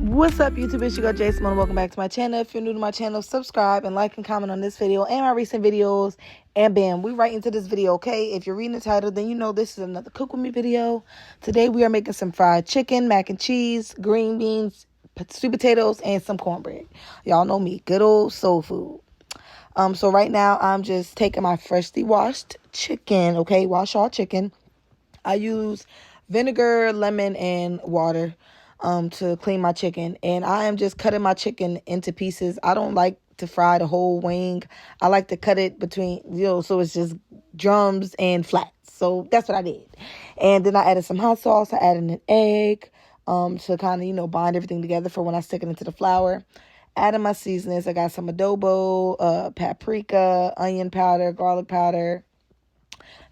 What's up, YouTube? It's your girl Jason, and welcome back to my channel. If you're new to my channel, subscribe and like and comment on this video and my recent videos. And bam, we right into this video, okay? If you're reading the title, then you know this is another Cook With Me video. Today we are making some fried chicken, mac and cheese, green beans, sweet potatoes, and some cornbread. Y'all know me, good old soul food. So right now I'm just taking my freshly washed chicken, okay? Wash all chicken. I use vinegar, lemon, and water to clean my chicken. And I am just cutting my chicken into pieces. I don't like to fry the whole wing. I like to cut it between, so it's just drums and flats. So that's what I did. And then I added some hot sauce. I added an egg to kind of, bind everything together for when I stick it into the flour. Adding my seasonings. I got some adobo, paprika, onion powder, garlic powder.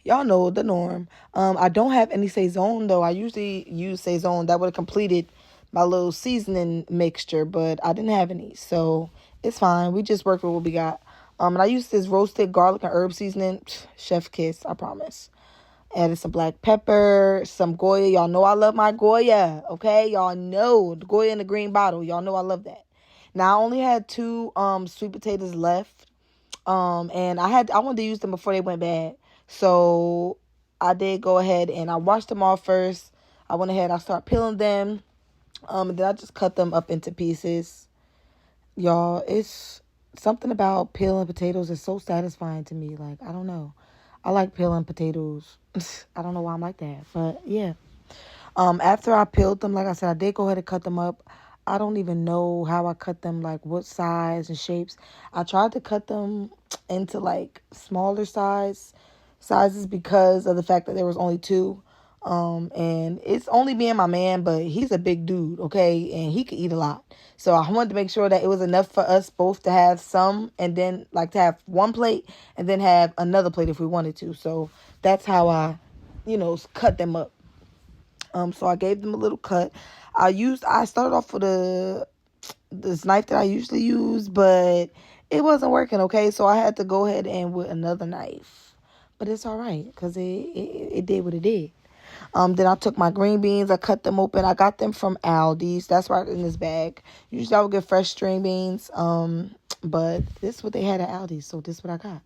Y'all know the norm. I don't have any Saison, though. I usually use Saison. That would have completed my little seasoning mixture, but I didn't have any. So it's fine. We just work with what we got. And I used this roasted garlic and herb seasoning. Chef kiss, I promise. Added some black pepper, some Goya. Y'all know I love my Goya, okay? Y'all know the Goya in the green bottle. Y'all know I love that. Now, I only had 2 sweet potatoes left. And I wanted to use them before they went bad. So I did go ahead and I washed them off first. I went ahead and I started peeling them. And then I just cut them up into pieces. Y'all, it's something about peeling potatoes is so satisfying to me. Like, I don't know. I like peeling potatoes. I don't know why I'm like that. But yeah. After I peeled them, like I said, I did go ahead and cut them up. I don't even know how I cut them, like what size and shapes. I tried to cut them into like smaller sizes because of the fact that there was only 2. And it's only me and my man, but he's a big dude, okay? And he could eat a lot. So I wanted to make sure that it was enough for us both to have some and then like to have one plate and then have another plate if we wanted to. So that's how I, cut them up. So I gave them a little cut. I started off with this knife that I usually use, but it wasn't working, okay? So I had to go ahead and with another knife. But it's all right because it did what it did. Then I took my green beans. I cut them open. I got them from Aldi's. That's right in this bag. Usually I would get fresh string beans. But this is what they had at Aldi's. So this is what I got.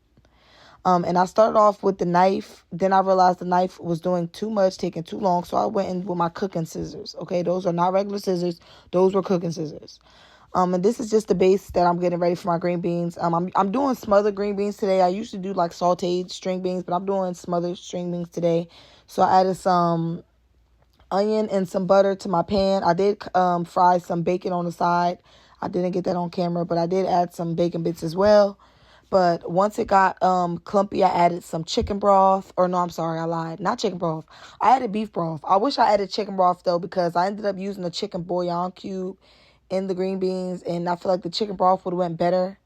And I started off with the knife. Then I realized the knife was doing too much, taking too long. So I went in with my cooking scissors. Okay, those are not regular scissors. Those were cooking scissors. And this is just the base that I'm getting ready for my green beans. I'm doing smothered green beans today. I usually do like sauteed string beans, but I'm doing smothered string beans today. So I added some onion and some butter to my pan. I did fry some bacon on the side. I didn't get that on camera, but I did add some bacon bits as well. But once it got clumpy, I added some chicken broth. Or no, I'm sorry, I lied. Not chicken broth. I added beef broth. I wish I added chicken broth, though, because I ended up using a chicken bouillon cube in the green beans, and I feel like the chicken broth would have went better.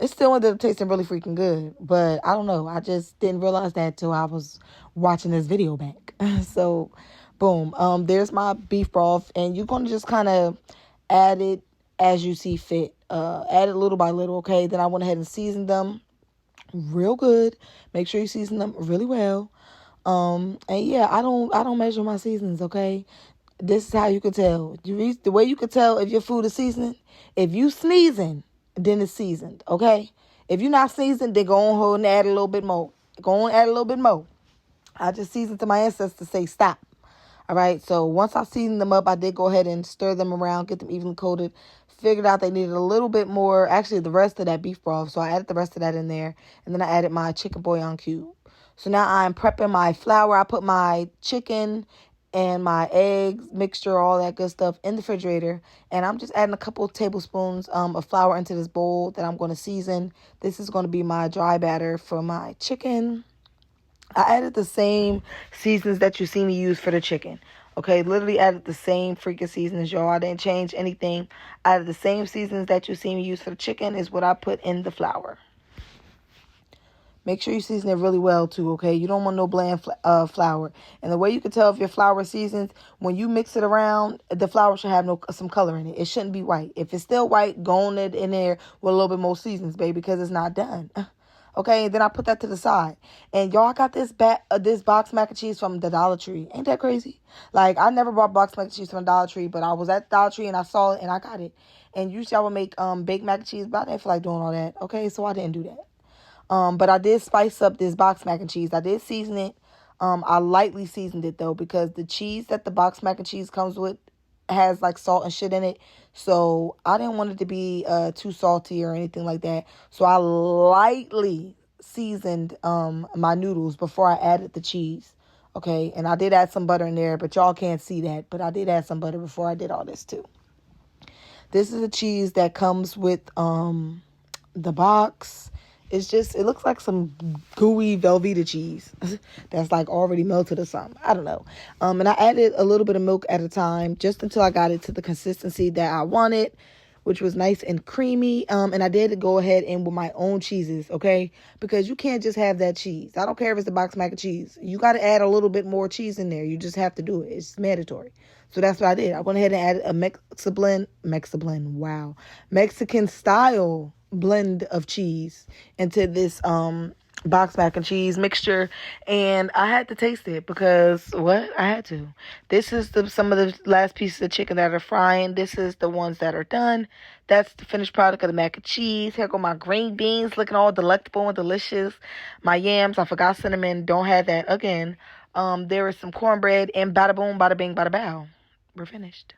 It still ended up tasting really freaking good, but I don't know. I just didn't realize that till I was watching this video back. So, boom. There's my beef broth, and you're going to just kind of add it as you see fit. Add it little by little, okay? Then I went ahead and seasoned them real good. Make sure you season them really well. And yeah, I don't measure my seasonings, okay? This is how you can tell. The way you can tell if your food is seasoned, if you sneezing, then it's seasoned, okay? If you're not seasoned, then go on hold and add a little bit more. Go on, add a little bit more. I just seasoned to my ancestors to say stop. All right, so once I seasoned them up, I did go ahead and stir them around, get them evenly coated. Figured out they needed a little bit more, actually the rest of that beef broth. So I added the rest of that in there. And then I added my chicken bouillon cube. So now I'm prepping my flour. I put my chicken and my eggs, mixture, all that good stuff in the refrigerator. And I'm just adding a couple of tablespoons of flour into this bowl that I'm going to season. This is going to be my dry batter for my chicken. I added the same seasons that you see me use for the chicken. Okay, literally added the same freaking seasonings, y'all. I didn't change anything. I added the same seasons that you see me use for the chicken is what I put in the flour. Make sure you season it really well, too, okay? You don't want no bland flour. And the way you can tell if your flour is seasoned, when you mix it around, the flour should have some color in it. It shouldn't be white. If it's still white, go on it in there with a little bit more seasonings, baby, because it's not done. Okay, and then I put that to the side. And y'all, I got this box mac and cheese from the Dollar Tree. Ain't that crazy? Like, I never bought box mac and cheese from the Dollar Tree, but I was at the Dollar Tree and I saw it and I got it. And usually I would make baked mac and cheese, but I didn't feel like doing all that. Okay, so I didn't do that. But I did spice up this box mac and cheese. I did season it. I lightly seasoned it though, because the cheese that the box mac and cheese comes with has like salt and shit in it. So I didn't want it to be too salty or anything like that. So I lightly seasoned my noodles before I added the cheese. Okay, and I did add some butter in there, but y'all can't see that. But I did add some butter before I did all this too. This is a cheese that comes with the box. It looks like some gooey Velveeta cheese that's like already melted or something. I don't know. And I added a little bit of milk at a time just until I got it to the consistency that I wanted, which was nice and creamy. And I did go ahead and with my own cheeses, okay? Because you can't just have that cheese. I don't care if it's the box mac and cheese. You got to add a little bit more cheese in there. You just have to do it. It's mandatory. So that's what I did. I went ahead and added a Mexican style blend of cheese into this box mac and cheese mixture, and I had to taste it because I had to. This is some of the last pieces of chicken that are frying. This is the ones that are done. That's the finished product of the mac and cheese. Here go my green beans, looking all delectable and delicious. My yams, I forgot cinnamon, don't have that again. There is some cornbread, and bada boom, bada bing, bada bow. We're finished.